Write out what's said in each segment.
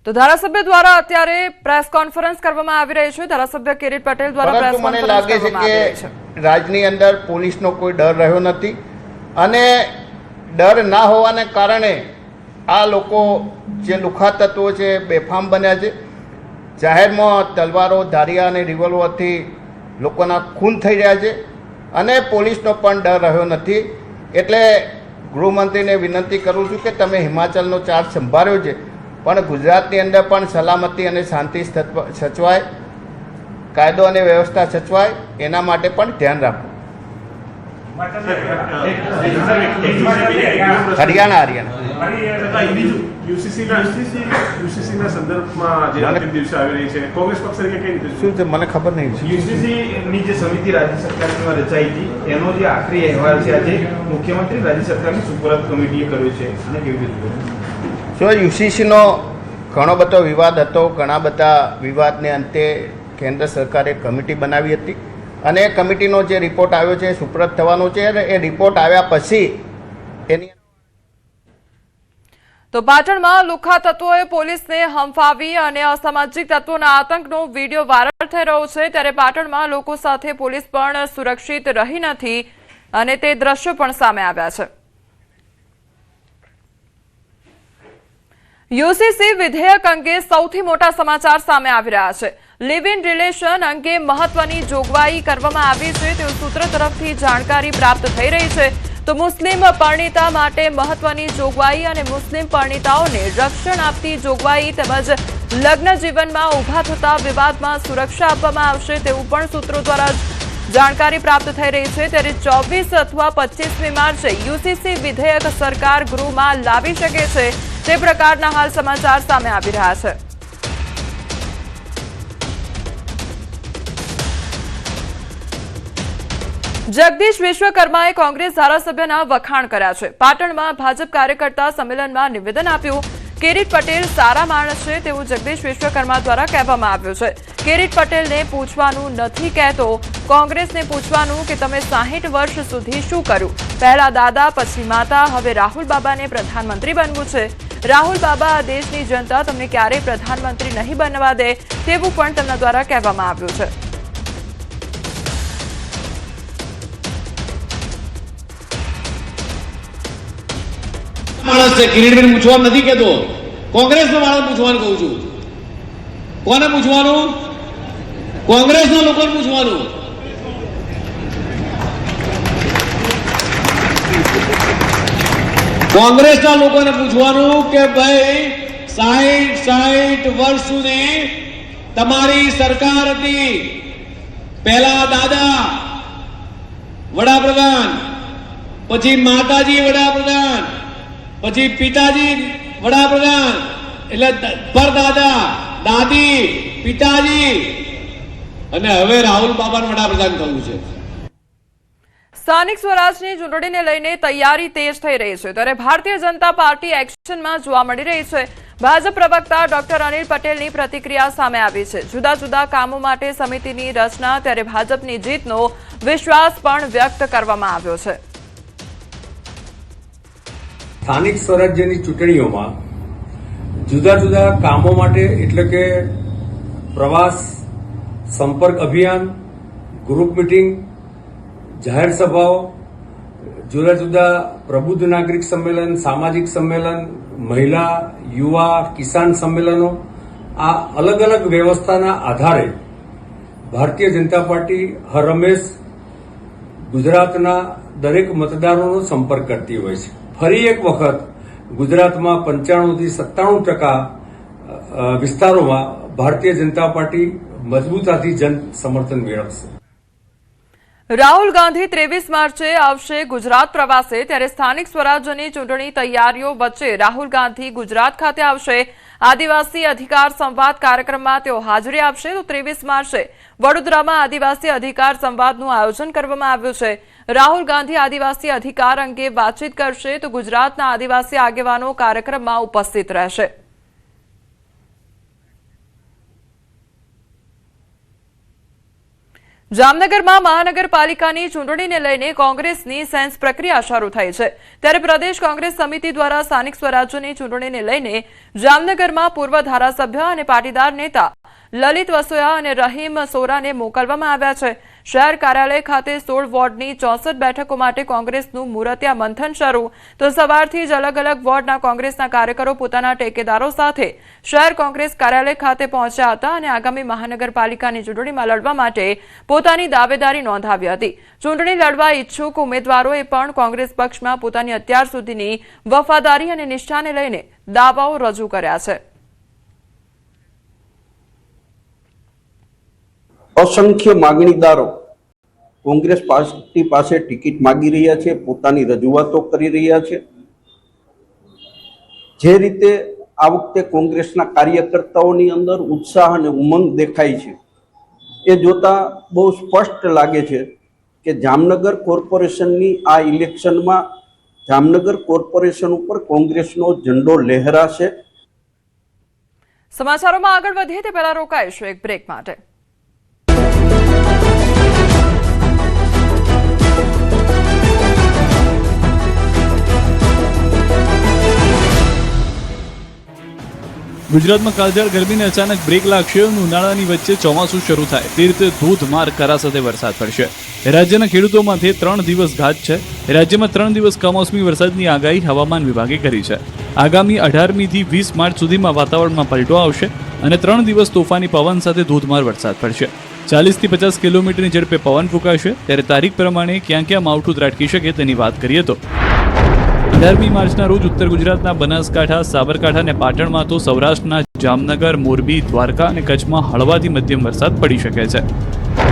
તો ધારાસભ્ય દ્વારા અત્યારે પ્રેસ કોન્ફરન્સ કરવામાં આવી રહી છે। ધારાસભ્ય કિરીટ પટેલ દ્વારા પ્રેસ મને કોન્ફરન્સ લાગે છે કરવામાં આવી રહી છે। કે રાજની અંદર પોલીસનો કોઈ ડર રહ્યો નથી અને ડર ના હોવાને કારણે આ લોકો જે લુખા તત્વો છે બેફામ બન્યા છે। જાહેરમાં તલવારો ધારિયા અને રિવોલ્વરથી લોકોના ખૂન થઈ રહ્યા છે અને પોલીસનો પણ ડર રહ્યો નથી। એટલે ગૃહમંત્રીને વિનંતી કરું છું કે તમે હિમાચલનો ચાર્જ સંભાળ્યો છે પણ ગુજરાતની અંદર પણ સલામતી અને શાંતિ સચવાય, કાયદો અને વ્યવસ્થા સચવાય એના માટે પણ ધ્યાન રાખો। હરિયાણા યુસીસીના સંદર્ભમાં જે અંતિમ દિવસે આવી રહી છે કોંગ્રેસ પક્ષ તરીકે કઈ રીતે શું છે મને ખબર નહીં। યુસીસીની જે સમિતિ રાજ્ય સરકારમાં રચાઈ હતી એનો જે આખરી અહેવાલ છે આજે મુખ્યમંત્રી રાજ્ય સરકારની સુપરત કમિટીએ કર્યો છે અને કેવી રીતે જો યુસીસીનો ઘણો બધો વિવાદ હતો, ઘણા બધા વિવાદને અંતે કેન્દ્ર સરકારે કમિટી બનાવી હતી અને એ કમિટીનો જે રિપોર્ટ આવ્યો છે સુપરત થવાનો છે અને એ રિપોર્ટ આવ્યા પછી એની તો પાટણમાં લુખ્ખા તત્વોએ પોલીસને હંફાવી અને અસામાજિક તત્વોના આતંકનો વિડીયો વાયરલ થઈ રહ્યો છે। ત્યારે પાટણમાં લોકો સાથે પોલીસ પણ સુરક્ષિત રહી નથી અને તે દ્રશ્યો પણ સામે આવ્યા છે। યુસીસી વિધેયક અંગે સૌથી મોટા સમાચાર સામે આવી રહ્યા છે। લિવ ઇન રિલેશન અંગે મહત્વની જોગવાઈ કરવામાં આવી છે તેવું સૂત્ર તરફથી જાણકારી પ્રાપ્ત થઈ રહી છે। તો મુસ્લિમ પરણિતા માટે મહત્વની જોગવાઈ અને મુસ્લિમ પરણિતાઓને રક્ષણ આપતી જોગવાઈ તેમજ લગ્ન જીવનમાં ઉભા થતા વિવાદમાં સુરક્ષા આપવામાં આવશે તેવું પણ સૂત્રો દ્વારા જાણકારી પ્રાપ્ત થઈ રહી છે। ત્યારે 24 અથવા 25મી માર્ચે યુસીસી વિધેયક સરકાર ગૃહમાં લાવી શકે છે તે પ્રકારના હાલ સમાચાર સામે આવી રહ્યા છે। જગદીશ વિશ્વકર્માએ કોંગ્રેસ ધારાસભ્યના વખાણ કર્યા છે। પાટણમાં ભાજપ કાર્યકર્તા સંમેલનમાં નિવેદન આપ્યું। કિરીટ પટેલ સારા માણસ છે તેવું જગદીશ વિશ્વકર્મા દ્વારા કહેવામાં આવ્યું છે। કિરીટ પટેલને પૂછવાનું નથી કહેતો, કોંગ્રેસને પૂછવાનું કે તમે 60 વર્ષ સુધી શું કર્યું। પહેલા દાદા, પછી માતા, હવે રાહુલ બાબાને પ્રધાનમંત્રી બનવું છે। રાહુલ બાબા આ દેશની જનતા તમને ક્યારેય પ્રધાનમંત્રી નહીં બનવા દે તેવું પણ તેમના દ્વારા કહેવામાં આવ્યું છે। માણસ છે કિરીટભાઈ પૂછવા નથી કહેતો, કોંગ્રેસનો માણસ પૂછવાનું કહું છું। કોને પૂછવાનું? કોંગ્રેસના લોકોને પૂછવાનું। કોંગ્રેસના લોકોને પૂછવાનું કે ભાઈ 60 વર્ષ સુધી તમારી સરકાર હતી। પહેલા દાદા વડાપ્રધાન, પછી માતાજી વડાપ્રધાન, પછી પિતાજી વડાપ્રધાન, એટલે પરદાદા, દાદી, પિતાજી અને હવે રાહુલ બાબાને વડાપ્રધાન થવું છે। સ્થાનિક સ્વરાજની ચૂંટણીને લઈને તૈયારી તેજ થઈ રહી છે। ત્યારે ભારતીય જનતા પાર્ટી એક્શનમાં જોવા મળી રહી છે। ભાજપ પ્રવક્તા ડોક્ટર અનિલ પટેલની પ્રતિક્રિયા સામે આવી છે। જુદા જુદા કામો માટે સમિતિની રચના, ત્યારે ભાજપની જીતનો વિશ્વાસ પણ વ્યક્ત કરવામાં આવ્યો છે। સ્થાનિક સ્વરાજ્યની ચૂંટણીઓમાં જુદા જુદા કામો માટે એટલે કે પ્રવાસ, સંપર્ક અભિયાન, ગ્રુપ મિટિંગ, જાહેર સભાઓ, જુદા જુદા પ્રબુદ્ધ નાગરિક સંમેલન, સામાજિક સંમેલન, મહિલા, યુવા, કિસાન સંમેલનો, આ અલગ અલગ વ્યવસ્થાના આધારે ભારતીય જનતા પાર્ટી હરહંમેશ ગુજરાતના દરેક મતદારોનો સંપર્ક કરતી હોય છે। ફરી એક વખત ગુજરાતમાં 95 થી 97% વિસ્તારોમાં ભારતીય જનતા પાર્ટી મજબૂતાથી જન સમર્થન મેળવશે। રાહુલ ગાંધી 23 માર્ચે આવશે ગુજરાત પ્રવાસે। ત્યારે સ્થાનિક સ્વરાજ્યની ચૂંટણી તૈયારીઓ વચ્ચે રાહુલ ગાંધી ગુજરાત ખાતે આવશે। આદિવાસી અધિકાર સંવાદ કાર્યક્રમમાં તેઓ હાજરી આપશે। તો 23 માર્ચે વડોદરામાં આદિવાસી અધિકાર સંવાદનું આયોજન કરવામાં આવ્યું છે। રાહુલ ગાંધી આદિવાસી અધિકાર અંગે વાતચીત કરશે તો ગુજરાતના આદિવાસી આગેવાનો કાર્યક્રમમાં ઉપસ્થિત રહેશે। જામનગરમાં મહાનગરપાલિકાની ચૂંટણીને લઈને કોંગ્રેસની સેન્સ પ્રક્રિયા શરૂ થઈ છે ત્યારે પ્રદેશ કોંગ્રેસ સમિતિ દ્વારા સ્થાનિક સ્વરાજ્યની ચૂંટણીને લઈને જામનગરમાં પૂર્વ ધારાસભ્ય અને પાટીદાર નેતા લલિત વસોયા અને રહીમ સોરાને મોકલવામાં આવ્યા છે. શહેર કાર્યાલય ખાતે 16 વોર્ડની 64 બેઠકો માટે કોંગ્રેસનું મુરતિયા મંથન શરૂ. તો સવારથી જ અલગ અલગ વોર્ડના કોંગ્રેસના કાર્યકરો પોતાના ટેકેદારો સાથે શહેર કોંગ્રેસ કાર્યાલય ખાતે પહોંચ્યા હતા અને આગામી મહાનગરપાલિકાની ચૂંટણીમાં લડવા માટે પોતાની દાવેદારી નોંધાવી હતી. ચૂંટણી લડવા ઈચ્છુક ઉમેદવારોએ પણ કોંગ્રેસ પક્ષમાં પોતાની અત્યાર સુધીની વફાદારી અને નિષ્ઠાને લઈને દાવાઓ રજૂ કર્યા છે. असंख्य मागणीदारो कांग्रेस पार्टी पासे टिकિટ मागी रह्या छे, पोतानी रजूआतो करी रह्या छे. जे रीते आ वखते कांग्रेसना कार्यकर्ताओनी अंदर उत्साह अने उमंग देखाय छे ए जोता बहु स्पष्ट लागे छे के जामनगर कोर्पोरेशननी आ इलेक्शनमां जामनगर कोर्पोरेशन उपर कांग्रेसनो झंडो लहराशे. સમાચારોમાં આગળ વધીએ તે પહેલા રોકાઈશું એક બ્રેક માટે. ગુજરાતમાં કાળઝાળ ગરમીને અચાનક બ્રેક લાગશે અને ઉનાળાની વચ્ચે ચોમાસું શરૂ થાય તે રીતે ધોધમાર કરા સાથે વરસાદ પડશે. રાજ્યના ખેડૂતો માટે 3 દિવસ ઘાત છે. રાજ્યમાં 3 દિવસ કમોસમી વરસાદની આગાહી હવામાન વિભાગે કરી છે. આગામી 18મી થી 20 માર્ચ સુધીમાં વાતાવરણમાં પલટો આવશે અને 3 દિવસ તોફાની પવન સાથે ધોધમાર વરસાદ પડશે. 40 થી 50 કિલોમીટરની ઝડપે પવન ફૂંકાશે. ત્યારે તારીખ પ્રમાણે ક્યાં ક્યાં માવઠું ત્રાટકી શકે તેની વાત કરીએ તો 18મી માર્ચના રોજ ઉત્તર ગુજરાતના બનાસકાંઠા, સાબરકાંઠા અને પાટણમાં તો સૌરાષ્ટ્રના જામનગર, મોરબી, દ્વારકા અને કચ્છમાં હળવાથી મધ્યમ વરસાદ પડી શકે છે.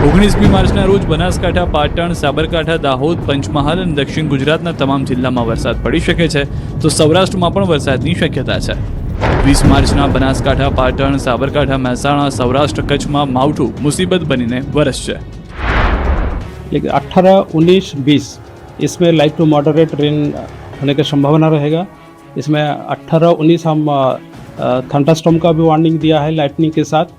19મી માર્ચના રોજ બનાસકાંઠા, પાટણ, સાબરકાંઠા, દાહોદ, પંચમહાલ અને દક્ષિણ ગુજરાતના તમામ જિલ્લામાં વરસાદ પડી શકે છે. તો સૌરાષ્ટ્રમાં પણ વરસાદની શક્યતા છે. 20 માર્ચના બનાસકાંઠા, પાટણ, સાબરકાંઠા, મહેસાણા, સૌરાષ્ટ્ર, કચ્છમાં માવઠું મુસીબત બનીને વરસશે. 18, 19, 20 इसमें लाइट टू मॉडरेट रेन होने की संभावना रहेगा. इसमें 18, 19 हम थंडरस्टॉर्म का भी वार्निंग दिया है लाइटनिंग के साथ.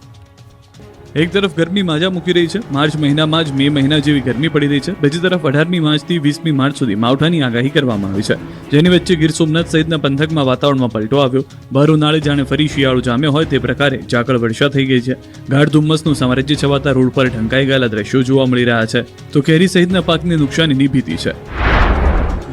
એક તરફ ગરમી માજા મૂકી રહી છે. માર્ચ મહિનામાં જ મે મહિના જેવી ગરમી પડી રહી છે. બીજી તરફ 18મી માર્ચથી 20મી માર્ચ સુધી માવઠાની આગાહી કરવામાં આવી છે, જેની વચ્ચે ગીર સોમનાથ સહિતના પંથકમાં વાતાવરણમાં પલટો આવ્યો. ભર ઉનાળે જાણે ફરી શિયાળો જામ્યો હોય તે પ્રકારે ઝાકળ વર્ષા થઈ ગઈ છે. ગાઢ ધુમ્મસનું સામ્રાજ્ય છવાતા રોડ પર ઢંકાઈ ગયેલા દ્રશ્યો જોવા મળી રહ્યા છે. તો કેરી સહિતના પાકને નુકસાનીની ભીતિ છે.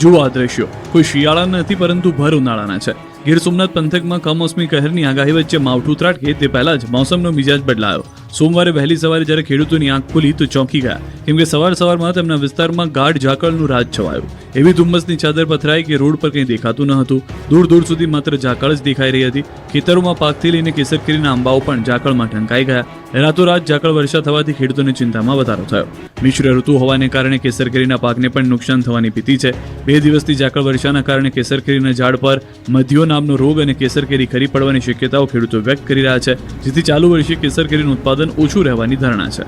જુઓ આ દ્રશ્યો કોઈ શિયાળાના નથી પરંતુ ભર ઉનાળાના છે. ગીર સોમનાથ પંથકમાં કમોસમી કહેરની આગાહી વચ્ચે માવઠું ત્રાટકે તે પહેલા જ મોસમનો મિજાજ બદલાયો. સોમવારે વહેલી સવારે જ્યારે ખેડૂતોની આંખ ખુલી તો ચોંકી ગયા, કેમ કે સવારમાં તેમના વિસ્તારમાં ગાઢ ઝાકળનું રાજ છવાયું. એવી ધુમ્મસની ચાદર પથરાઈ કે રોડ પર કંઈ દેખાતું ન હતું. દૂર દૂર સુધી માત્ર ઝાકળ જ દેખાઈ રહી હતી. ખેતરોમાં પાકથી લઈને કેસર કેરીના આંબાઓ પણ ઝાકળમાં ઢંકાઈ ગયા. રાતોરાત ઝાકળ વર્ષા થવાથી ખેડૂતોની ચિંતામાં વધારો થયો. મિશ્ર ઋતુ હોવાને કારણે કેસર કેરીના પાકને પણ નુકસાન થવાની ભીતિ છે. 2 દિવસથી ઝાકળ વર્ષાના કારણે કેસર કેરીના ઝાડ પર મધ્યો નામનો રોગ અને કેસર કેરી ખરી પડવાની શક્યતાઓ ખેડૂતો વ્યક્ત કરી રહ્યા છે, જેથી ચાલુ વર્ષે કેસર કેરીનું ઉત્પાદન ઓછું રહેવાની ધારણા છે.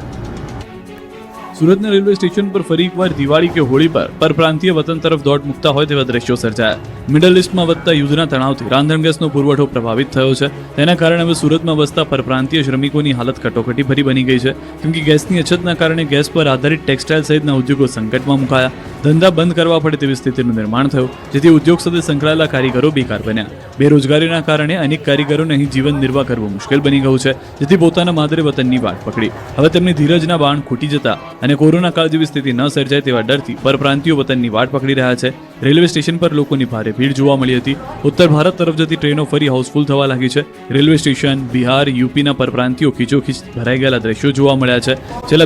સુરતના રેલવે સ્ટેશન પર ફરી એકવાર દિવાળી કે હોળી પર પરપ્રાંતીય વતન તરફ દોટ મૂકતા હોય તેવા દ્રશ્યો સર્જાયા. મિડલ ઇસ્ટમાં વધતા યુદ્ધના તણાવથી રાંધણ ગેસનો પુરવઠો પ્રભાવિત થયો છે. તેના કારણે હવે સુરતમાં વસતા પરપ્રાંતીય શ્રમિકોની હાલત કટોકટી ભરી બની ગઈ છે, કેમ કે ગેસની અછતના કારણે ગેસ પર આધારિત ટેક્સટાઇલ સહિતના ઉદ્યોગો સંકટમાં મુકાયા. ધંધા બંધ કરવા પડે તેવી સ્થિતિનું નિર્માણ થયું, જેથી ઉદ્યોગ સાથે સંકળાયેલા કારીગરો બેકાર બન્યા. બેરોજગારીના કારણે અનેક કારીગરોને અહીં જીવન નિર્વાહ કરવું મુશ્કેલ બની ગયું છે, જેથી પોતાના માદરે વતનની વાટ પકડી. હવે તેમની ધીરજના બાણ ખૂટી જતા અને કોરોના કાળ જેવી સ્થિતિ ન સર્જાય તેવા ડરથી પરપ્રાંતિયો વતનની વાટ પકડી રહ્યા છે. રેલવે સ્ટેશન પર લોકોની ભારે ભીડ જોવા મળી હતી. ઉત્તર ભારત તરફ જતી ટ્રેનો ફરી હાઉસફુલ થવા લાગી છે. રેલવે સ્ટેશન બિહાર, યુપીના પરપ્રાંતિયો ખીચોખીચ ભરાઈ ગયેલા દ્રશ્યો જોવા મળ્યા છે. છેલ્લા